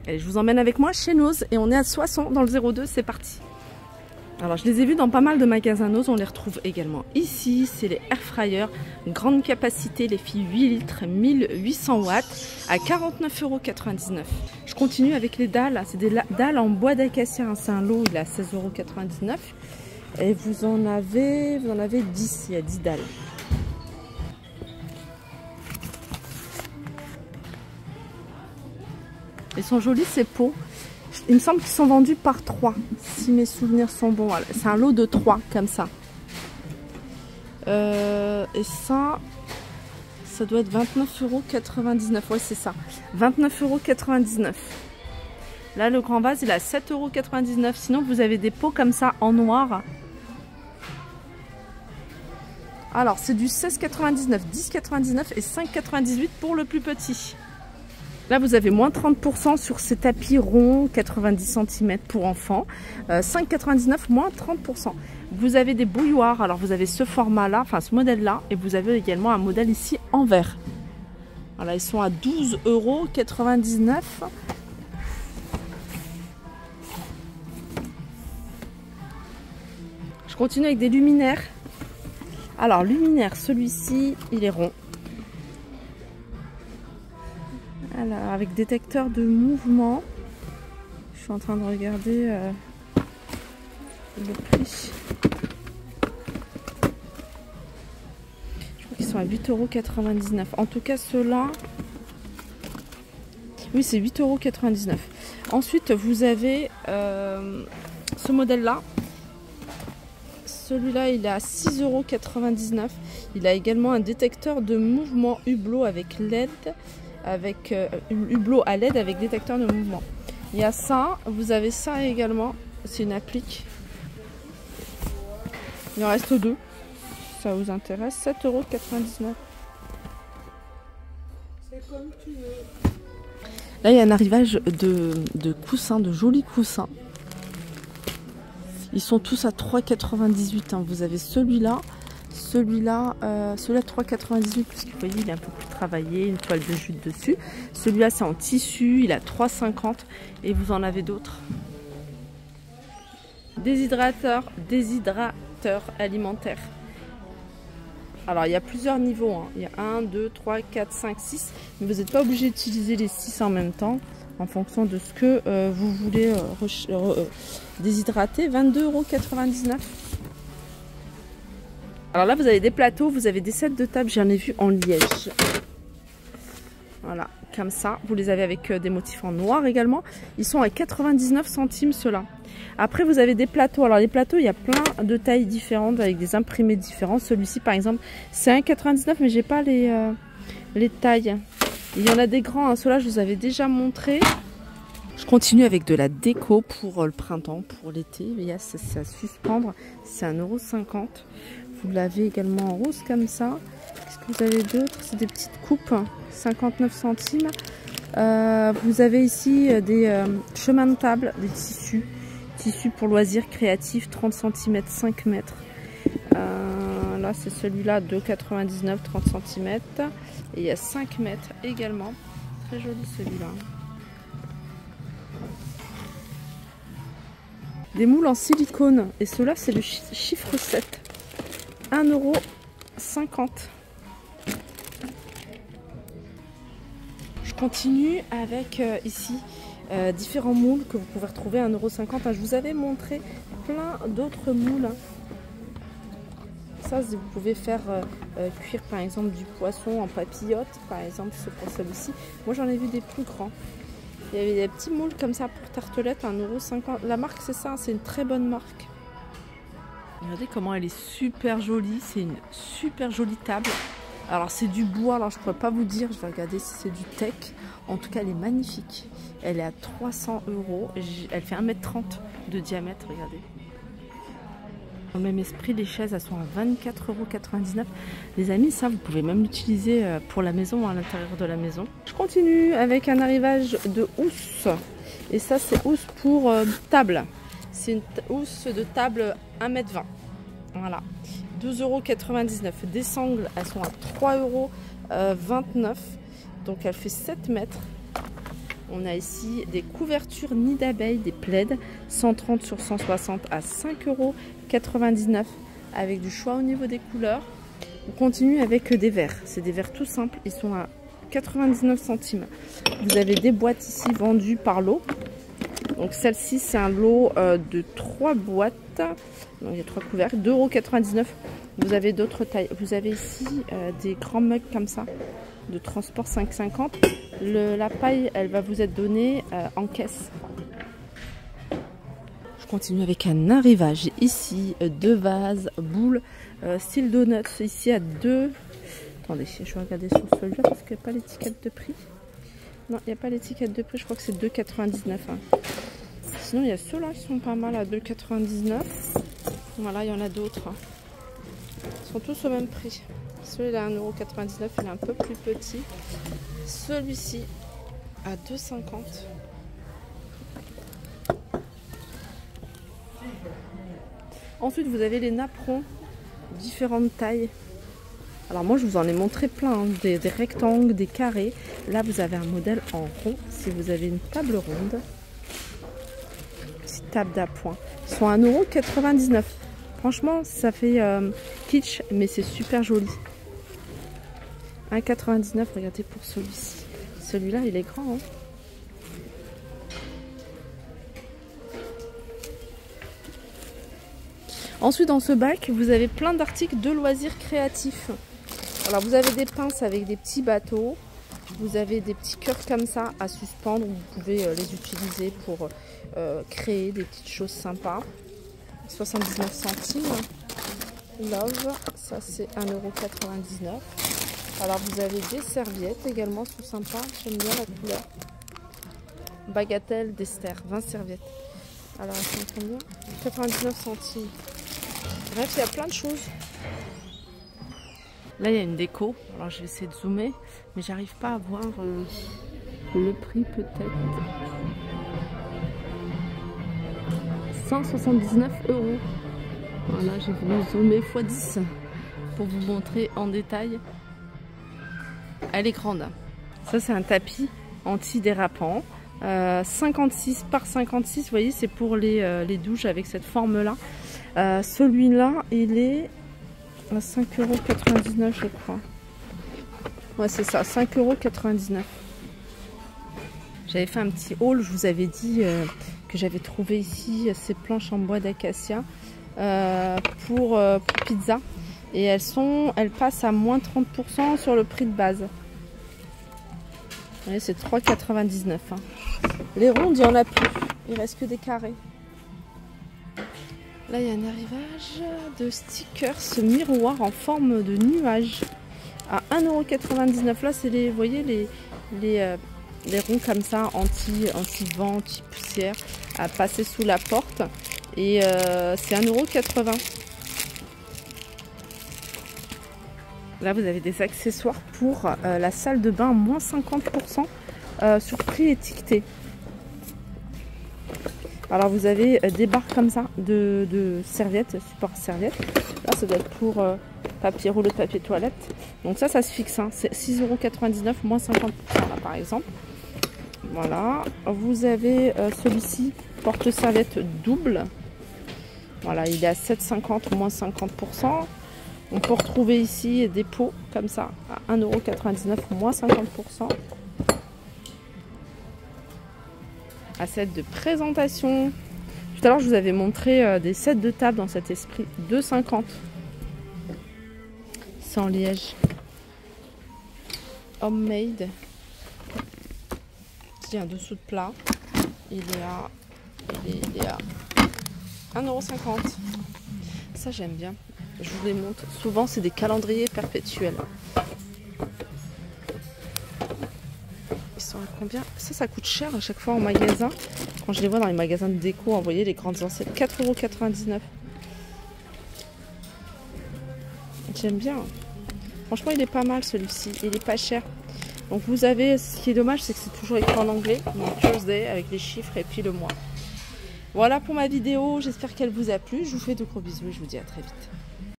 Allez, je vous emmène avec moi chez Nose et on est à Soissons dans le 02, c'est parti. Alors je les ai vus dans pas mal de magasins Nose, on les retrouve également ici, c'est les air fryers, grande capacité, les filles 8 litres, 1800 watts à 49,99 €. Je continue avec les dalles, c'est des dalles en bois d'acacia, c'est un lot, il est à 16,99 € et vous en avez 10, il y a 10 dalles. Ils sont jolis ces pots. Il me semble qu'ils sont vendus par 3, si mes souvenirs sont bons. C'est un lot de 3, comme ça. Et ça doit être 29,99 €. Ouais, c'est ça. 29,99 €. Là, le grand vase, il est à 7,99 €. Sinon, vous avez des pots comme ça, en noir. Alors, c'est du 16,99, 10,99 et 5,98 pour le plus petit. Là, vous avez moins 30% sur ces tapis ronds, 90 cm pour enfants. 5,99, moins 30%. Vous avez des bouilloires. Alors, vous avez ce format-là, enfin ce modèle-là. Et vous avez également un modèle ici en verre. Voilà, ils sont à 12,99 €. Je continue avec des luminaires. Alors, luminaire, celui-ci, il est rond. Alors, avec détecteur de mouvement, je suis en train de regarder le prix. Je crois qu'ils sont à 8,99 €. En tout cas, ceux-là, oui, c'est 8,99 €. Ensuite, vous avez ce modèle-là. Celui-là, il est à 6,99 €. Il a également un détecteur de mouvement Hublot avec LED. Avec Hublot à LED avec détecteur de mouvement. Il y a ça, vous avez ça également, c'est une applique. Il en reste 2, si ça vous intéresse, 7,99 €. C'est comme tu veux. Là, il y a un arrivage de coussins, de jolis coussins. Ils sont tous à 3,98 €. Hein. Vous avez celui-là. Celui-là 3,98 €, puisque vous voyez, il est un peu plus travaillé, une toile de jute dessus. Celui-là, c'est en tissu, il a 3,50 € et vous en avez d'autres. Déshydrateur alimentaire. Alors, il y a plusieurs niveaux. Hein. Il y a 1, 2, 3, 4, 5, 6. Mais vous n'êtes pas obligé d'utiliser les 6 en même temps, en fonction de ce que vous voulez déshydrater. 22,99 €. Alors là, vous avez des plateaux, vous avez des sets de table, j'en ai vu en liège. Voilà, comme ça. Vous les avez avec des motifs en noir également. Ils sont à 99 centimes ceux-là. Après, vous avez des plateaux. Alors les plateaux, il y a plein de tailles différentes avec des imprimés différents. Celui-ci, par exemple, c'est 1,99 €, mais j'ai pas les tailles. Il y en a des grands, hein. Ceux-là, je vous avais déjà montré. Je continue avec de la déco pour le printemps, pour l'été. Il y a ça à suspendre. C'est 1,50 €. Vous l'avez également en rose comme ça. Qu'est-ce que vous avez d'autre? C'est des petites coupes, 59 centimes. Vous avez ici des chemins de table, des tissus. Tissus pour loisirs créatifs, 30 cm, 5 mètres. Là, c'est celui-là, 2,99 €, 30 cm. Et il y a 5 mètres également. Très joli celui-là. Des moules en silicone. Et ceux-là, c'est le chiffre 7. 1,50 €. Je continue avec ici différents moules que vous pouvez retrouver à 1,50 €. Je vous avais montré plein d'autres moules. Ça, vous pouvez faire cuire par exemple du poisson en papillote, par exemple, c'est pour celui-ci. Moi, j'en ai vu des plus grands. Il y avait des petits moules comme ça pour tartelettes, 1,50 €. La marque, c'est ça, c'est une très bonne marque. Regardez comment elle est super jolie, c'est une super jolie table. Alors c'est du bois, alors je ne pourrais pas vous dire, je vais regarder si c'est du teak. En tout cas elle est magnifique. Elle est à 300 €, elle fait 1,30 m de diamètre, regardez. Dans le même esprit, les chaises elles sont à 24,99 €. Les amis, ça vous pouvez même l'utiliser pour la maison, à l'intérieur de la maison. Je continue avec un arrivage de housse. Et ça c'est housse pour table. C'est une housse de table 1,20 m. Voilà. 12,99 €. Des sangles, elles sont à 3,29 €. Donc elle fait 7 mètres. On a ici des couvertures nid d'abeilles, des plaids, 130 sur 160 à 5,99 € avec du choix au niveau des couleurs. On continue avec des verres. C'est des verres tout simples. Ils sont à 99 centimes. Vous avez des boîtes ici vendues par lot. Donc celle-ci, c'est un lot de 3 boîtes. Donc il y a 3 couvercles, 2,99 €. Vous avez d'autres tailles. Vous avez ici des grands mugs comme ça, de transport 5,50 €. La paille, elle va vous être donnée en caisse. Je continue avec un arrivage. Ici, 2 vases, boules, style donuts. Ici à 2. Attendez, je vais regarder sur celui-là parce qu'il n'y a pas l'étiquette de prix. Non, il n'y a pas l'étiquette de prix. Je crois que c'est 2,99 €. Hein. Sinon, il y a ceux-là qui sont pas mal à 2,99 €. Voilà, il y en a d'autres. Hein. Ils sont tous au même prix. Celui-là à 1,99 €, il est un peu plus petit. Celui-ci à 2,50 €. Ensuite, vous avez les napperons, différentes tailles. Alors moi, je vous en ai montré plein, hein. Des rectangles, des carrés. Là, vous avez un modèle en rond. Si vous avez une table ronde, petite table d'appoint, ils sont à 1,99 €. Franchement, ça fait kitsch, mais c'est super joli. 1,99 €, regardez pour celui-ci. Celui-là, il est grand. Hein. Ensuite, dans ce bac, vous avez plein d'articles de loisirs créatifs. Alors, vous avez des pinces avec des petits bateaux. Vous avez des petits cœurs comme ça à suspendre. Vous pouvez les utiliser pour créer des petites choses sympas. 79 centimes. Love, ça c'est 1,99 €. Alors vous avez des serviettes également, sont sympas, j'aime bien la couleur. Bagatelle d'Esther, 20 serviettes. Alors elles sont combien? 99 centimes. Bref, il y a plein de choses. Là il y a une déco, alors je vais essayer de zoomer, mais j'arrive pas à voir le prix peut-être. 179 €. Voilà, j'ai voulu zoomer x 10 pour vous montrer en détail. Elle est grande. Ça, c'est un tapis anti-dérapant. 56 par 56, vous voyez, c'est pour les douches avec cette forme-là. Celui-là, il est à 5,99 €, je crois. Ouais, c'est ça, 5,99 €. J'avais fait un petit haul, je vous avais dit que j'avais trouvé ici ces planches en bois d'acacia pour pizza. Et elles passent à moins 30% sur le prix de base. Vous voyez, c'est 3,99 €. Hein. Les rondes, il n'y en a plus. Il reste que des carrés. Là, il y a un arrivage de stickers miroirs en forme de nuage à 1,99 €. Là, c'est les, vous voyez, les ronds comme ça, anti-vent, anti-poussière, à passer sous la porte. Et c'est 1,80 €. Là, vous avez des accessoires pour la salle de bain, moins 50% sur prix étiqueté. Alors, vous avez des barres comme ça de serviettes, support serviettes. Là, ça doit être pour papier, rouleau de papier toilette. Donc ça se fixe. Hein. C'est 6,99 €, moins 50% là, par exemple. Voilà. Vous avez celui-ci, porte-serviette double. Voilà, il est à 7,50 €, moins 50%. On peut retrouver ici des pots comme ça à 1,99 €, moins 50%. Assiette de présentation. Tout à l'heure, je vous avais montré des sets de table dans cet esprit. 2,50 €. C'est en liège. Homemade. Il y a un dessous de plat. Il est à 1,50 €. Ça, j'aime bien. Je vous les montre. Souvent, c'est des calendriers perpétuels. Ils sont à combien? Ça coûte cher à chaque fois en magasin. Quand je les vois dans les magasins de déco, vous voyez les grandes enseignes, 4,99 €. J'aime bien. Franchement, il est pas mal celui-ci. Il est pas cher. Donc vous avez, ce qui est dommage, c'est que c'est toujours écrit en anglais. Donc Tuesday avec les chiffres et puis le mois. Voilà pour ma vidéo. J'espère qu'elle vous a plu. Je vous fais de gros bisous et je vous dis à très vite.